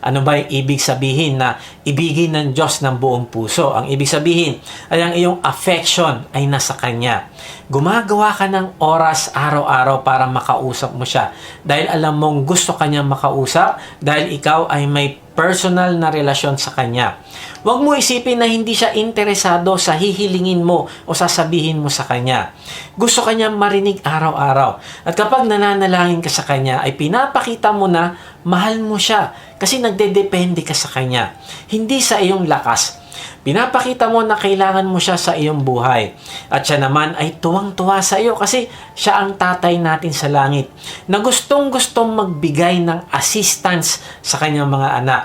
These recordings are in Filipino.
Ano ba yung ibig sabihin na ibigin ng Diyos ng buong puso? Ang ibig sabihin ay ang iyong affection ay nasa Kanya. Gumagawa ka ng oras araw-araw para makausap mo siya. Dahil alam mong gusto Kanyang makausap, dahil ikaw ay may personal na relasyon sa Kanya. Huwag mo isipin na hindi siya interesado sa hihilingin mo o sasabihin mo sa Kanya. Gusto Kanya marinig araw-araw. At kapag nananalangin ka sa Kanya, ay pinapakita mo na mahal mo siya kasi nagdedepende ka sa Kanya. Hindi sa iyong lakas. Pinapakita mo na kailangan mo siya sa iyong buhay. At siya naman ay tuwang-tuwa sa iyo kasi siya ang tatay natin sa langit na gustong-gustong magbigay ng assistance sa kanyang mga anak.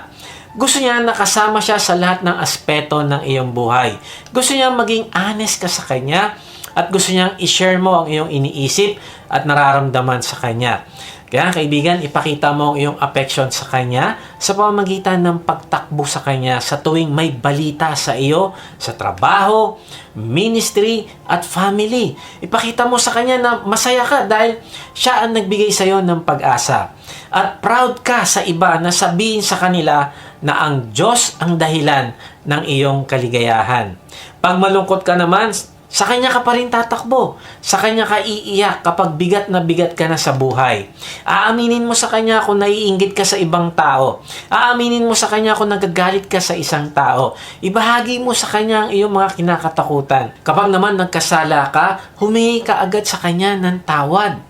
Gusto niya nakasama siya sa lahat ng aspeto ng iyong buhay. Gusto niya maging honest ka sa Kanya at gusto niyang i-share mo ang iyong iniisip at nararamdaman sa Kanya. Kaya kaibigan, ipakita mo ang iyong affection sa Kanya sa pamamagitan ng pagtakbo sa Kanya sa tuwing may balita sa iyo, sa trabaho, ministry, at family. Ipakita mo sa Kanya na masaya ka dahil siya ang nagbigay sa iyo ng pag-asa. At proud ka sa iba na sabihin sa kanila na ang Diyos ang dahilan ng iyong kaligayahan. Pag malungkot ka naman, sa Kanya ka pa rin tatakbo. Sa Kanya ka iiyak kapag bigat na bigat ka na sa buhay. Aaminin mo sa Kanya kung naiinggit ka sa ibang tao. Aaminin mo sa Kanya kung nagagalit ka sa isang tao. Ibahagi mo sa Kanya ang iyong mga kinakatakutan. Kapag naman nagkasala ka, humingi ka agad sa Kanya ng tawad.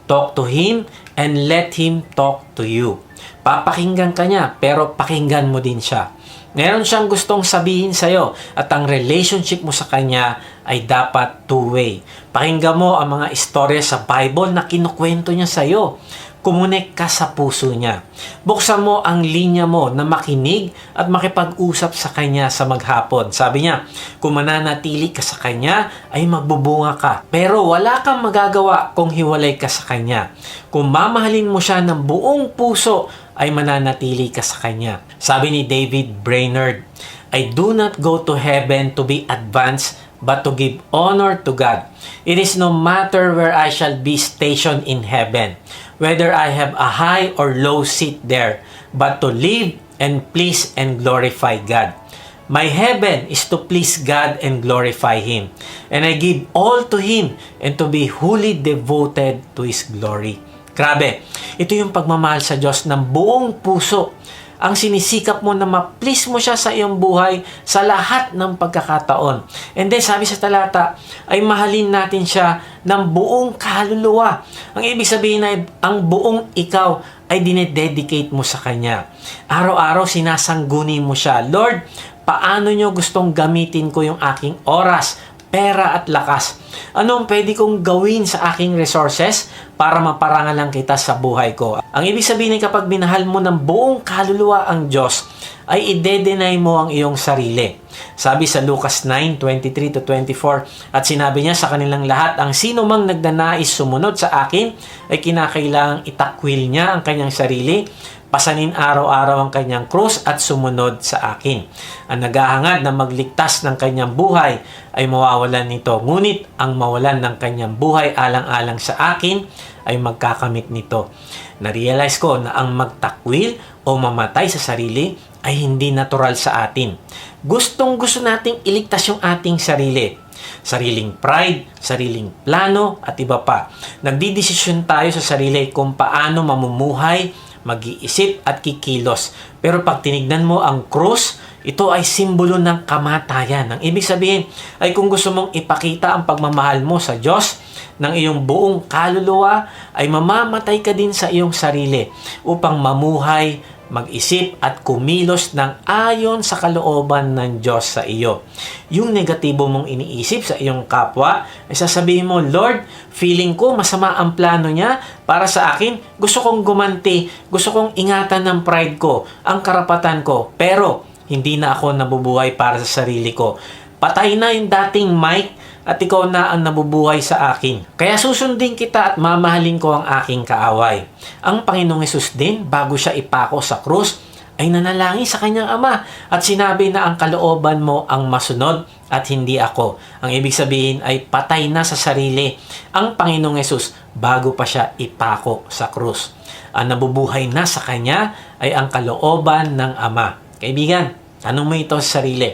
Talk to Him and let Him talk to you. Papakinggan ka niya, pero pakinggan mo din siya. Meron siyang gustong sabihin sa'yo at ang relationship mo sa Kanya ay dapat two-way. Pakinggan mo ang mga istorya sa Bible na kinukwento niya sa'yo. Kumunik ka sa puso niya. Buksan mo ang linya mo na makinig at makipag-usap sa Kanya sa maghapon. Sabi niya, kung mananatili ka sa Kanya, ay magbubunga ka. Pero wala kang magagawa kung hiwalay ka sa Kanya. Kung mamahalin mo siya ng buong puso, ay mananatili ka sa Kanya. Sabi ni David Brainerd, I do not go to heaven to be advanced, but to give honor to God. It is no matter where I shall be stationed in heaven, whether I have a high or low seat there, but to live and please and glorify God. My heaven is to please God and glorify Him, and I give all to Him and to be wholly devoted to His glory. Grabe, ito yung pagmamahal sa Diyos ng buong puso. Ang sinisikap mo na ma-please mo siya sa iyong buhay sa lahat ng pagkakataon. And then sabi sa talata, ay mahalin natin siya ng buong kaluluwa. Ang ibig sabihin ay ang buong ikaw ay dinededicate mo sa Kanya. Araw-araw sinasangguni mo siya. Lord, paano nyo gustong gamitin ko yung aking oras, pera at lakas? Anong pwede kong gawin sa aking resources para maparangalan kita sa buhay ko? Ang ibig sabihin kapag minahal mo ng buong kaluluwa ang Diyos, ay ide-deny mo ang iyong sarili. Sabi sa Lucas 9:23-24, at sinabi niya sa kanilang lahat, ang sino mang nagdanais sumunod sa akin, ay kinakailangang itakwil niya ang kanyang sarili, pasanin araw-araw ang kanyang krus at sumunod sa akin. Ang naghahangad na magligtas ng kanyang buhay ay mawawalan nito. Ngunit ang mawalan ng kanyang buhay alang-alang sa akin ay magkakamit nito. Na-realize ko na ang magtakwil o mamatay sa sarili ay hindi natural sa atin. Gustong-gusto nating iligtas yung ating sarili. Sariling pride, sariling plano at iba pa. Nagdidesisyon tayo sa sarili kung paano mamumuhay, mag-iisip at kikilos. Pero pag tinignan mo ang krus, ito ay simbolo ng kamatayan. Ang ibig sabihin ay kung gusto mong ipakita ang pagmamahal mo sa Diyos ng iyong buong kaluluwa, ay mamamatay ka din sa iyong sarili upang mamuhay, mag-isip at kumilos ng ayon sa kalooban ng Diyos sa iyo. Yung negatibo mong iniisip sa iyong kapwa, ay sasabihin mo, Lord, feeling ko masama ang plano niya para sa akin. Gusto kong gumanti, gusto kong ingatan ng pride ko, ang karapatan ko, pero hindi na ako nabubuhay para sa sarili ko. Patay na yung dating Mike at ikaw na ang nabubuhay sa akin. Kaya susundin kita at mamahalin ko ang aking kaaway. Ang Panginoong Hesus din, bago siya ipako sa krus, ay nanalangin sa kanyang ama at sinabi na ang kalooban mo ang masunod at hindi ako. Ang ibig sabihin ay patay na sa sarili ang Panginoong Hesus bago pa siya ipako sa krus. Ang nabubuhay na sa kanya ay ang kalooban ng ama. Kaibigan, tanong mo ito sa sarili.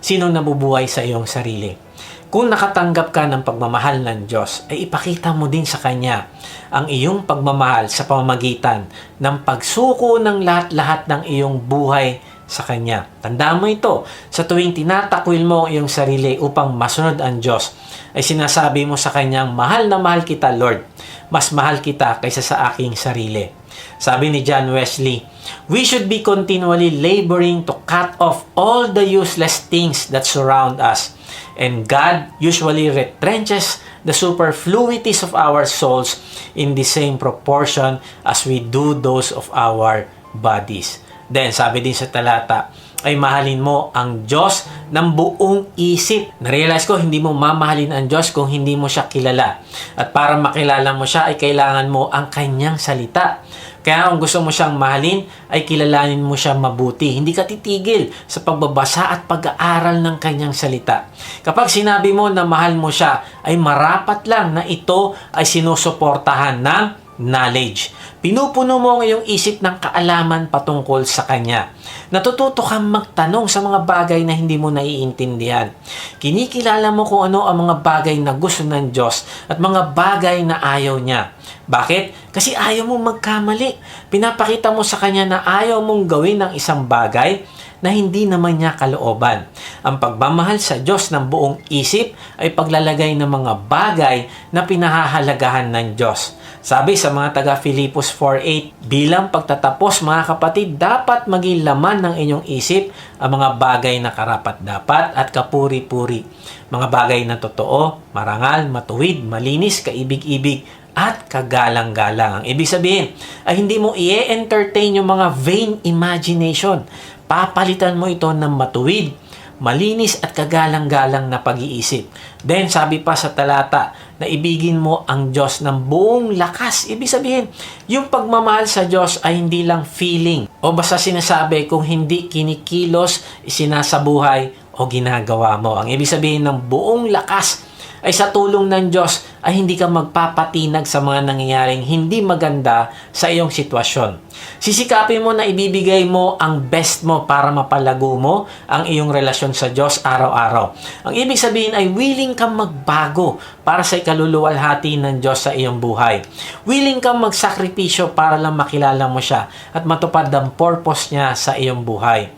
Sino nabubuhay sa iyong sarili? Kung nakatanggap ka ng pagmamahal ng Diyos, ay ipakita mo din sa Kanya ang iyong pagmamahal sa pamamagitan ng pagsuko ng lahat-lahat ng iyong buhay sa Kanya. Tandaan mo ito, sa tuwing tinatakwil mo ang iyong sarili upang masunod ang Diyos, ay sinasabi mo sa Kanyang, mahal na mahal kita, Lord. Mas mahal kita kaysa sa aking sarili. Sabi ni John Wesley, we should be continually laboring to cut off all the useless things that surround us. And God usually retrenches the superfluities of our souls in the same proportion as we do those of our bodies. Then, sabi din sa talata, ay mahalin mo ang Diyos ng buong isip. Narealize ko, hindi mo mamahalin ang Diyos kung hindi mo siya kilala. At para makilala mo siya, ay kailangan mo ang kanyang salita. Kaya kung gusto mo siyang mahalin, ay kilalanin mo siya mabuti. Hindi ka titigil sa pagbabasa at pag-aaral ng kanyang salita. Kapag sinabi mo na mahal mo siya, ay marapat lang na ito ay sinusuportahan ng knowledge. Pinupuno mo ang iyong isip ng kaalaman patungkol sa Kanya. Natututo kang magtanong sa mga bagay na hindi mo naiintindihan. Kinikilala mo kung ano ang mga bagay na gusto ng Diyos at mga bagay na ayaw niya. Bakit? Kasi ayaw mong magkamali. Pinapakita mo sa Kanya na ayaw mong gawin ng isang bagay na hindi naman niya kalooban. Ang pagmamahal sa Diyos ng buong isip ay paglalagay ng mga bagay na pinahahalagahan ng Diyos. Sabi sa mga taga Filipos 4:8, bilang pagtatapos mga kapatid, dapat maging laman ng inyong isip ang mga bagay na karapat-dapat at kapuri-puri. Mga bagay na totoo, marangal, matuwid, malinis, kaibig-ibig, at kagalang-galang. Ang ibig sabihin ay hindi mo i-entertain yung mga vain imagination. Papalitan mo ito ng matuwid, malinis at kagalang-galang na pag-iisip. Then, sabi pa sa talata, na ibigin mo ang Diyos ng buong lakas. Ibig sabihin, yung pagmamahal sa Diyos ay hindi lang feeling o basta sinasabi kung hindi kinikilos, sinasabuhay o ginagawa mo. Ang ibig sabihin ng buong lakas ay sa tulong ng Diyos ay hindi ka magpapatinag sa mga nangyayaring hindi maganda sa iyong sitwasyon. Sisikapin mo na ibibigay mo ang best mo para mapalago mo ang iyong relasyon sa Diyos araw-araw. Ang ibig sabihin ay willing kang magbago para sa ikaluluwalhati ng Diyos sa iyong buhay. Willing kang magsakripisyo para lang makilala mo siya at matupad ang purpose niya sa iyong buhay.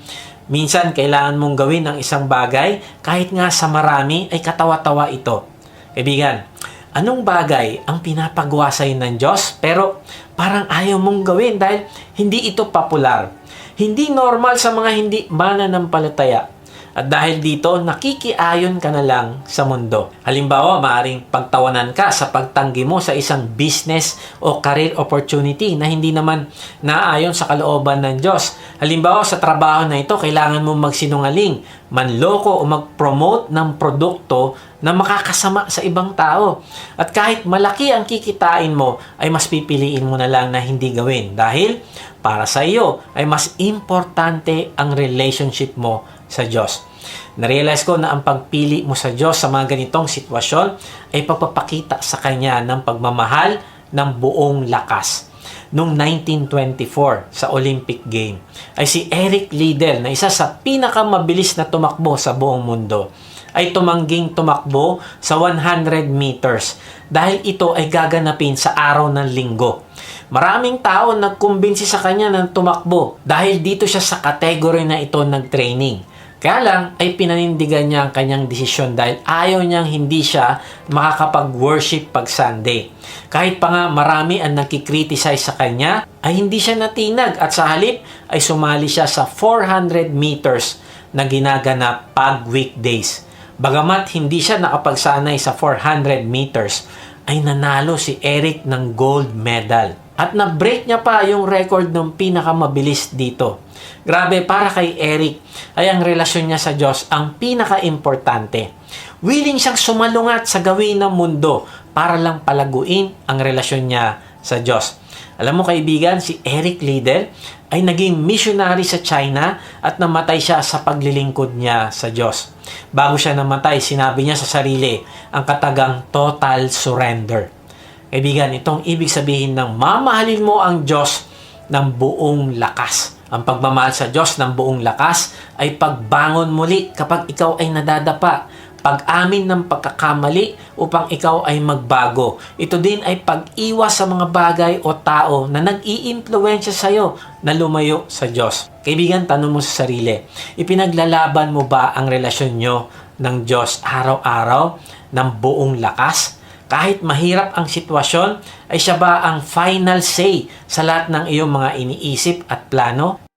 Minsan, kailangan mong gawin ang isang bagay kahit nga sa marami ay katawa-tawa ito. Kaibigan, anong bagay ang pinapagawa sa'yo ng Diyos pero parang ayaw mong gawin dahil hindi ito popular? Hindi normal sa mga hindi mananampalataya. At dahil dito, nakikiayon ka na lang sa mundo. Halimbawa, maaaring pagtawanan ka sa pagtanggi mo sa isang business o career opportunity na hindi naman naayon sa kalooban ng Diyos. Halimbawa, sa trabaho na ito, kailangan mo magsinungaling, manloko o mag-promote ng produkto na makakasama sa ibang tao. At kahit malaki ang kikitain mo, ay mas pipiliin mo na lang na hindi gawin. Dahil para sa iyo, ay mas importante ang relationship mo sa Diyos. Narealize ko na ang pagpili mo sa Diyos sa mga ganitong sitwasyon ay pagpapakita sa Kanya ng pagmamahal ng buong lakas. Noong 1924 sa Olympic Game ay si Eric Liddell na isa sa pinakamabilis na tumakbo sa buong mundo ay tumangging tumakbo sa 100 meters dahil ito ay gaganapin sa araw ng linggo. Maraming tao nagkumbinsi sa kanya ng tumakbo dahil dito siya sa kategory na ito nag-training. Kaya lang ay pinanindigan niya ang kanyang desisyon dahil ayaw niyang hindi siya makakapag-worship pag Sunday. Kahit pa nga marami ang nakikriticize sa kanya, ay hindi siya natinag at sa halip ay sumali siya sa 400 meters na ginaganap pag weekdays. Bagamat hindi siya nakapagsanay sa 400 meters, ay nanalo si Eric ng gold medal. At na-break niya pa yung record ng pinakamabilis dito. Grabe, para kay Eric ay ang relasyon niya sa Diyos ang pinaka-importante. Willing siyang sumalungat sa gawin ng mundo para lang palaguin ang relasyon niya sa Diyos. Alam mo kaibigan, si Eric Liddell ay naging missionary sa China at namatay siya sa paglilingkod niya sa Diyos. Bago siya namatay, sinabi niya sa sarili ang katagang total surrender. Kaibigan, itong ibig sabihin ng mamahalin mo ang Diyos ng buong lakas. Ang pagmamahal sa Diyos ng buong lakas ay pagbangon muli kapag ikaw ay nadadapa, pag-amin ng pagkakamali upang ikaw ay magbago. Ito din ay pag-iwas sa mga bagay o tao na nag-iimpluwensya sa iyo na lumayo sa Diyos. Kaibigan, tanong mo sa sarili, ipinaglalaban mo ba ang relasyon nyo ng Diyos araw-araw ng buong lakas? Kahit mahirap ang sitwasyon, ay siya ba ang final say sa lahat ng iyong mga iniisip at plano?